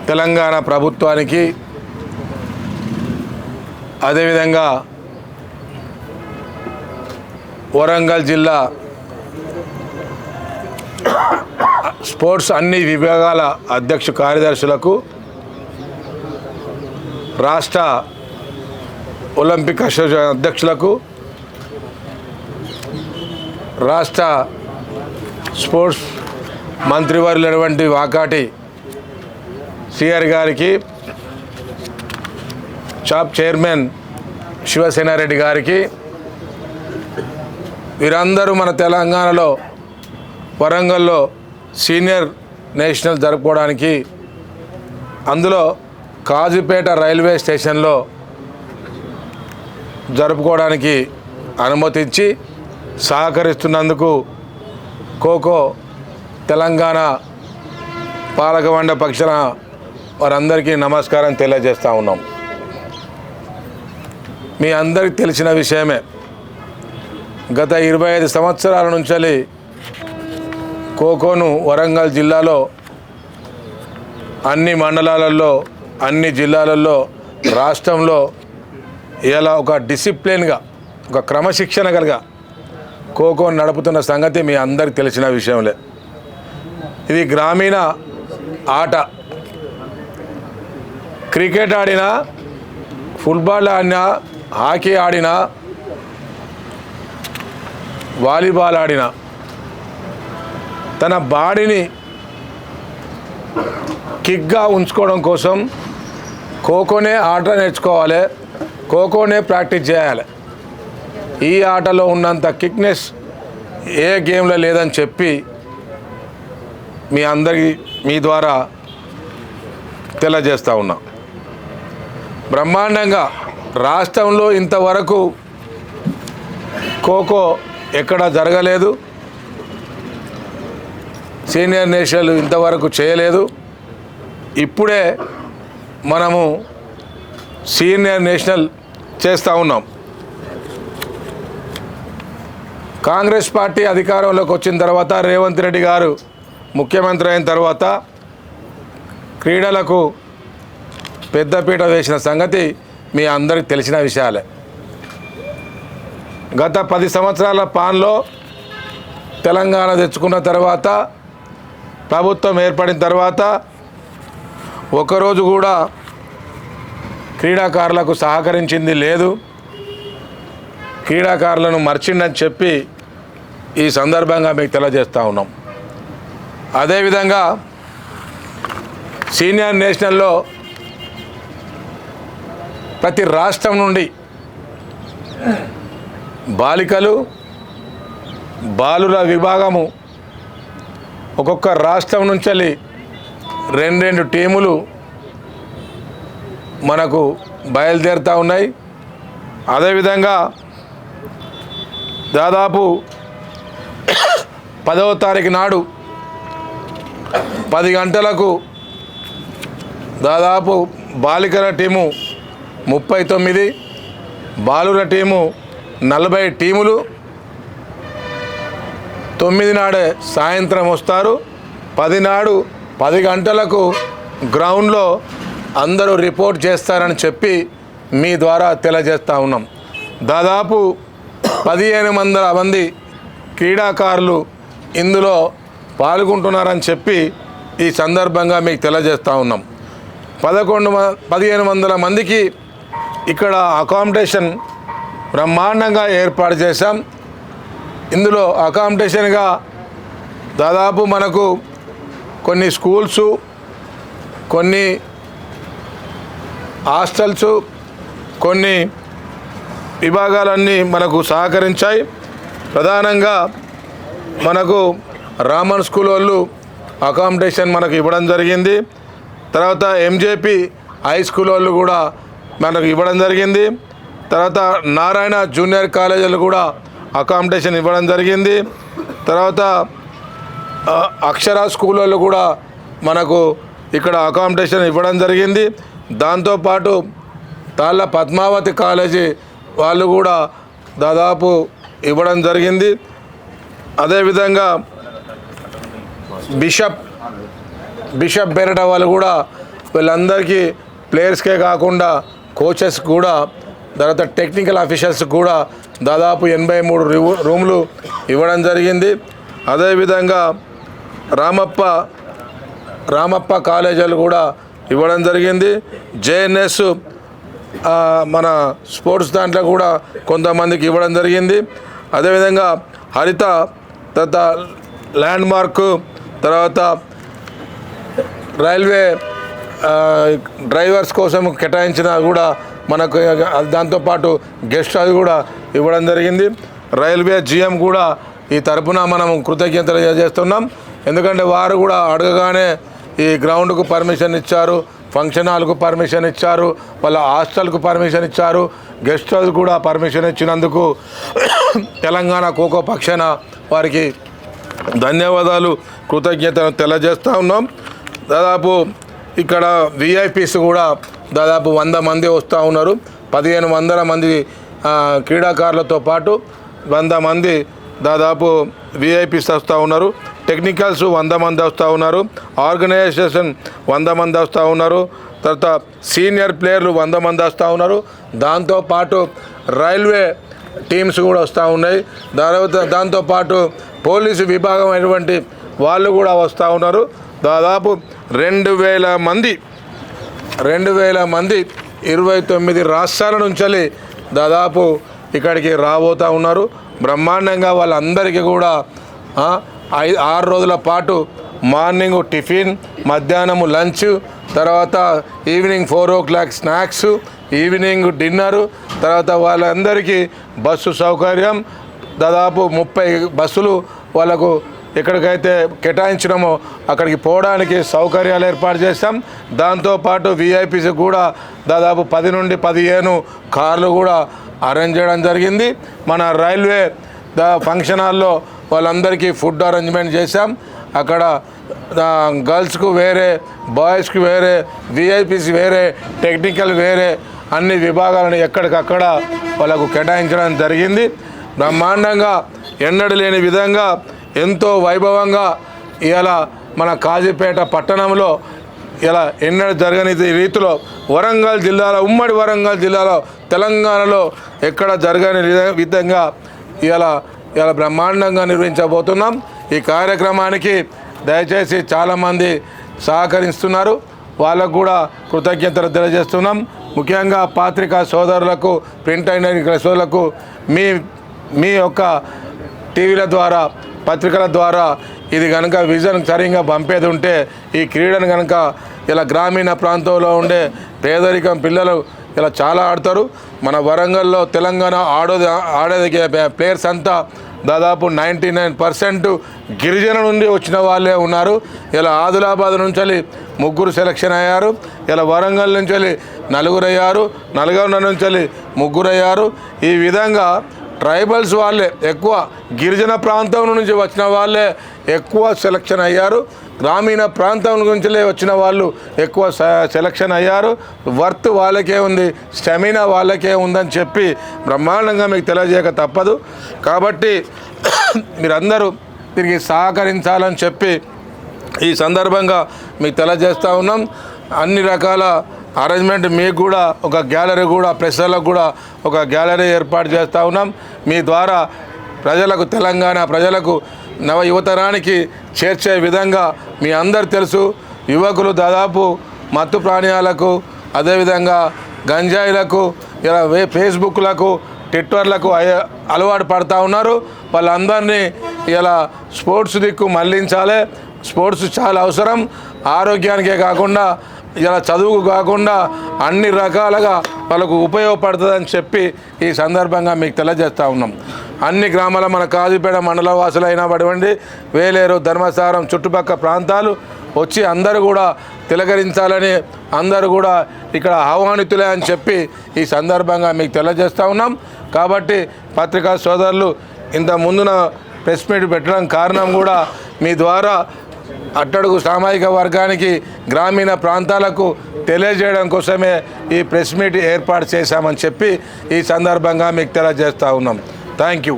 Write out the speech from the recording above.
తెలంగాణ ప్రభుత్వానికి అదేవిధంగా వరంగల్ జిల్లా స్పోర్ట్స్ అన్ని విభాగాల అధ్యక్ష కార్యదర్శులకు రాష్ట్ర ఒలింపిక్ అసోసియేషన్ అధ్యక్షులకు రాష్ట్ర స్పోర్ట్స్ మంత్రివర్యులైనటువంటి వాకాటి సిఆర్ గారికి, షాప్ చైర్మన్ శివసేనారెడ్డి గారికి, వీరందరూ మన తెలంగాణలో వరంగల్లో సీనియర్ నేషనల్ జరుపుకోవడానికి, అందులో కాజీపేట రైల్వే స్టేషన్లో జరుపుకోవడానికి అనుమతించి సహకరిస్తున్నందుకు ఖోఖో తెలంగాణ పాలకమండలి పక్షాన వారందరికీ నమస్కారం తెలియజేస్తూ ఉన్నాం. మీ అందరికీ తెలిసిన విషయమే, గత 25 సంవత్సరాల నుంచి ఖోఖోను వరంగల్ జిల్లాలో అన్ని మండలాలలో, అన్ని జిల్లాలలో, రాష్ట్రంలో ఇలా ఒక డిసిప్లిన్గా, ఒక క్రమశిక్షణ కలిగా ఖోఖోను నడుపుతున్న సంగతి మీ అందరికీ తెలిసిన విషయంలే. ఇది గ్రామీణ ఆట. క్రికెట్ ఆడినా, ఫుట్బాల్ ఆడినా, హాకీ ఆడినా, వాలీబాల్ ఆడినా తన బాడీని కిక్గా ఉంచుకోవడం కోసం ఖోఖోనే ఆట నేర్చుకోవాలి, ఖోఖోనే ప్రాక్టీస్ చేయాలి. ఈ ఆటలో ఉన్నంత కిక్నెస్ ఏ గేమ్లో లేదని చెప్పి మీ అందరికీ మీ ద్వారా తెలియజేస్తూ ఉన్నా. బ్రహ్మాండంగా రాష్ట్రంలో ఇంతవరకు ఖోఖో ఎక్కడ జరగలేదు, సీనియర్ నేషనల్ ఇంతవరకు చేయలేదు. ఇప్పుడే మనము సీనియర్ నేషనల్ చేస్తూ ఉన్నాం. కాంగ్రెస్ పార్టీ అధికారంలోకి వచ్చిన తర్వాత, రేవంత్ రెడ్డి గారు ముఖ్యమంత్రి అయిన తర్వాత క్రీడలకు పెద్దపీట వేసిన సంగతి మీ అందరికీ తెలిసిన విషయాలే. గత 10 సంవత్సరాల పాన్లో తెలంగాణ తెచ్చుకున్న తర్వాత, ప్రభుత్వం ఏర్పడిన తర్వాత ఒకరోజు కూడా క్రీడాకారులకు సహకరించింది లేదు. క్రీడాకారులను మర్చిండని చెప్పి ఈ సందర్భంగా మీకు తెలియజేస్తూ ఉన్నాం. అదేవిధంగా సీనియర్ నేషనల్లో ప్రతి రాష్ట్రం నుండి బాలికలు, బాలుర విభాగము ఒక్కొక్క రాష్ట్రం నుంచి 2 టీములు మనకు బయలుదేరుతూ ఉన్నాయి. అదేవిధంగా దాదాపు 10వ తారీఖు నాడు 10 గంటలకు దాదాపు బాలికల టీము 39, బాలుర టీము 40 టీములు 9 నాడే సాయంత్రం వస్తారు. 10 నాడు 10 గంటలకు గ్రౌండ్లో అందరూ రిపోర్ట్ చేస్తారని చెప్పి మీ ద్వారా తెలియజేస్తూ ఉన్నాం. దాదాపు 1500 మంది క్రీడాకారులు ఇందులో పాల్గొంటున్నారని చెప్పి ఈ సందర్భంగా మీకు తెలియజేస్తూ ఉన్నాం. 1500 మందికి ఇక్కడ అకామిడేషన్ బ్రహ్మాండంగా ఏర్పాటు చేశాం. ఇందులో అకామిడేషన్గా దాదాపు మనకు కొన్ని స్కూల్సు, కొన్ని హాస్టల్స్, కొన్ని విభాగాలన్నీ మనకు సహకరించాయి. ప్రధానంగా మనకు రామన్ స్కూల్ వాళ్ళు అకామిడేషన్ మనకు ఇవ్వడం జరిగింది. తర్వాత ఎంజేపీ హై స్కూల్ వాళ్ళు కూడా మనకు ఇవ్వడం జరిగింది. తర్వాత నారాయణ జూనియర్ కాలేజీలు కూడా అకామిడేషన్ ఇవ్వడం జరిగింది. తర్వాత అక్షర స్కూల్ వాళ్ళు కూడా మనకు ఇక్కడ అకామిడేషన్ ఇవ్వడం జరిగింది. దాంతోపాటు తాళ్ళ పద్మావతి కాలేజీ వాళ్ళు కూడా దాదాపు ఇవ్వడం జరిగింది. అదేవిధంగా బిషప్ బిషప్ బెరట వాళ్ళు కూడా వీళ్ళందరికీ ప్లేయర్స్కే కాకుండా కోచెస్ కూడా తర్వాత టెక్నికల్ ఆఫీసర్స్ కూడా దాదాపు 83 రూములు ఇవ్వడం జరిగింది. అదేవిధంగా రామప్ప కాలేజీలు కూడా ఇవ్వడం జరిగింది. జేఎన్ఎస్ మన స్పోర్ట్స్ దాంట్లో కూడా కొంతమందికి ఇవ్వడం జరిగింది. అదేవిధంగా హరిత తర్వాత ల్యాండ్ మార్క్ తర్వాత రైల్వే డ్రైవర్స్ కోసం కేటాయించిన కూడా మనకు దాంతోపాటు గెస్ట్ హౌస్ కూడా ఇవ్వడం జరిగింది. రైల్వే జిఎం కూడా ఈ తరపున మనం కృతజ్ఞతలు చేస్తున్నాం. ఎందుకంటే వారు కూడా అడగగానే ఈ గ్రౌండ్కు పర్మిషన్ ఇచ్చారు, ఫంక్షన్ హాల్కు పర్మిషన్ ఇచ్చారు, వాళ్ళ హాస్టల్కు పర్మిషన్ ఇచ్చారు, గెస్ట్ హౌస్ కూడా పర్మిషన్ ఇచ్చినందుకు తెలంగాణ ఖోఖో పక్షాన వారికి ధన్యవాదాలు కృతజ్ఞతలు తెలియజేస్తూ ఉన్నాం. దాదాపు ఇక్కడ విఐపీస్ కూడా దాదాపు 100 మంది వస్తూ ఉన్నారు. 1500 మంది క్రీడాకారులతో పాటు 100 మంది దాదాపు విఐపీస్ వస్తూ ఉన్నారు. టెక్నికల్స్ 100 మంది వస్తూ ఉన్నారు. ఆర్గనైజేషన్ 100 మంది వస్తూ ఉన్నారు. తర్వాత సీనియర్ ప్లేయర్లు 100 మంది వస్తూ ఉన్నారు. దాంతోపాటు రైల్వే టీమ్స్ కూడా వస్తూ ఉన్నాయి. దాంతోపాటు పోలీసు విభాగం అయినటువంటి వాళ్ళు కూడా వస్తూ ఉన్నారు. దాదాపు 2000 మంది 29 రాష్ట్రాల నుంచి దాదాపు ఇక్కడికి రాబోతూ ఉన్నారు. బ్రహ్మాండంగా వాళ్ళందరికీ కూడా 6 రోజుల పాటు మార్నింగ్ టిఫిన్, మధ్యాహ్నం లంచ్, తర్వాత evening 4 o'clock snacks, evening dinner, తర్వాత వాళ్ళందరికీ బస్సు సౌకర్యం దాదాపు 30 బస్సులు వాళ్ళకు ఎక్కడికైతే కేటాయించినామో అక్కడికి పోవడానికి సౌకర్యాలు ఏర్పాటు చేస్తాం. దాంతోపాటు విఐపీస్ కూడా దాదాపు 10 నుండి 15 కార్లు కూడా అరేంజ్ చేయడం జరిగింది. మన రైల్వే ఫంక్షన్ హాల్లో వాళ్ళందరికీ ఫుడ్ అరేంజ్మెంట్ చేశాం. అక్కడ గర్ల్స్కు వేరే, బాయ్స్కి వేరే, విఐపీస్ వేరే, టెక్నికల్ వేరే అన్ని విభాగాలను ఎక్కడికక్కడ వాళ్ళకు కేటాయించడం జరిగింది. బ్రహ్మాండంగా ఎన్నడూ లేని విధంగా ఎంతో వైభవంగా ఇలా మన కాజీపేట పట్టణంలో ఇలా ఎన్నడూ జరగని రీతిలో వరంగల్ జిల్లాలో, ఉమ్మడి వరంగల్ జిల్లాలో, తెలంగాణలో ఎక్కడ జరగని విధంగా ఇలా బ్రహ్మాండంగా నిర్వహించబోతున్నాం. ఈ కార్యక్రమానికి దయచేసి చాలామంది సహకరిస్తున్నారు. వాళ్ళకు కూడా కృతజ్ఞతలు తెలియజేస్తున్నాం. ముఖ్యంగా పాత్రికా సోదరులకు, ప్రింట్ అయిన సోదరులకు మీ యొక్క టీవీల ద్వారా, పత్రికల ద్వారా ఇది కనుక విజన్ సరిగ్గా పంపేది ఉంటే ఈ క్రీడను కనుక ఇలా గ్రామీణ ప్రాంతంలో ఉండే పేదరికం పిల్లలు ఇలా చాలా ఆడతారు. మన వరంగల్లో తెలంగాణ ఆడేది ప్లేయర్స్ అంతా దాదాపు 99% గిరిజన నుండి వచ్చిన వాళ్ళే ఉన్నారు. ఇలా ఆదిలాబాద్ నుంచి 3 సెలక్షన్ అయ్యారు. ఇలా వరంగల్ నుంచి 4 అయ్యారు. నల్గొండ నుంచి 3 అయ్యారు. ఈ విధంగా ట్రైబల్స్ వాళ్ళే ఎక్కువ, గిరిజన ప్రాంతం నుంచి వచ్చిన వాళ్ళే ఎక్కువ సెలక్షన్ అయ్యారు. గ్రామీణ ప్రాంతం నుంచి వచ్చిన వాళ్ళు ఎక్కువ సెలక్షన్ అయ్యారు. వర్త్ వాళ్ళకే ఉంది, స్టామినా వాళ్ళకే ఉందని చెప్పి బ్రహ్మాండంగా మీకు తెలియజేయక తప్పదు. కాబట్టి మీరందరూ దీనికి సహకరించాలని చెప్పి ఈ సందర్భంగా మీకు తెలియజేస్తూ ఉన్నాం. అన్ని రకాల అరేంజ్మెంట్ మీకు కూడా ఒక గ్యాలరీ కూడా, ప్రెస్లకు కూడా ఒక గ్యాలరీ ఏర్పాటు చేస్తూ ఉన్నాం. మీ ద్వారా ప్రజలకు, తెలంగాణ ప్రజలకు, నవ యువతరానికి చేర్చే విధంగా మీ అందరు తెలుసు, యువకులు దాదాపు మత్తు ప్రాణాలకు, అదేవిధంగా గంజాయిలకు, ఇలా ఫేస్బుక్లకు, ట్విట్టర్లకు అలవాటు పడుతూ ఉన్నారు. వాళ్ళందరినీ ఇలా స్పోర్ట్స్ దిక్కు మళ్లించాలి. స్పోర్ట్స్ చాలా అవసరం, ఆరోగ్యానికే కాకుండా ఇలా చదువుకు కాకుండా అన్ని రకాలుగా వాళ్ళకు ఉపయోగపడుతుందని చెప్పి ఈ సందర్భంగా మీకు తెలియజేస్తూ ఉన్నాం. అన్ని గ్రామాల మన కాజీపేట మండల వాసులు అయినటువంటి వేలేరు, ధర్మసారం చుట్టుపక్కల ప్రాంతాలు వచ్చి అందరూ కూడా తిలకరించాలని, అందరూ కూడా ఇక్కడ ఆహ్వానితులే అని చెప్పి ఈ సందర్భంగా మీకు తెలియజేస్తూ ఉన్నాం. కాబట్టి పత్రికా సోదరులు ఇంత ముందున ప్రెస్ మీట్ పెట్టడం కారణం కూడా మీ ద్వారా అట్టడుగు సామాజిక వర్గానికి, గ్రామీణ ప్రాంతాలకు తెలియజేయడం కోసమే ఈ ప్రెస్ మీట్ ఏర్పాటు చేశామని చెప్పి ఈ సందర్భంగా మీకు తెలియజేస్తూ ఉన్నాం. Thank you.